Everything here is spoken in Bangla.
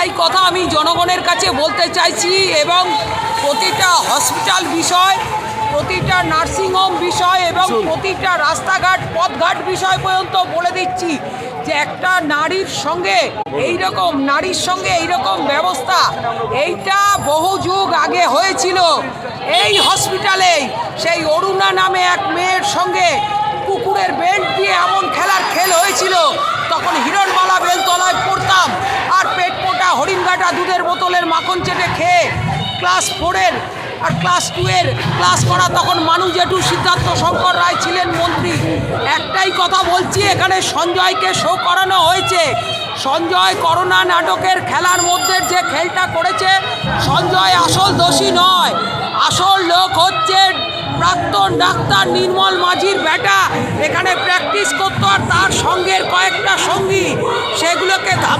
একটাই কথা আমি জনগণের কাছে বলতে চাইছি এবং প্রতিটা হসপিটাল বিষয়, প্রতিটা নার্সিংহোম বিষয় এবং প্রতিটা রাস্তাঘাট পথঘাট বিষয় পর্যন্ত বলে দিচ্ছি যে একটা নারীর সঙ্গে এইরকম ব্যবস্থা এইটা বহু যুগ আগে হয়েছিল। এই হসপিটালেই সেই অরুণা নামে এক মেয়ের সঙ্গে কুকুরের বেল্ট দিয়ে এমন খেল হয়েছিল। তখন হিরণমালা বেলতলায় পড়তাম আর পেট পোটা হরিণঘাটা দুধের বোতলের মাখন চেটে খেয়ে ক্লাস 4-এর আর ক্লাস 2-এর ক্লাস করা তখন মানু জেঠু সিদ্ধার্থ শঙ্কর রায় ছিলেন মন্ত্রী। একটাই কথা বলছি, এখানে সঞ্জয়কে শো করানো হয়েছে। সঞ্জয় করোনা নাটকের খেলার মধ্যে যে খেলটা করেছে, সঞ্জয় আসল দোষী নয়। আসল লোক হচ্ছে প্রাক্তন ডাক্তার নির্মল মাঝির বেটা। এখানে প্র্যাকটিস করতো আর তার সঙ্গের কয়েকটা সঙ্গী সেগুলোকে ধামা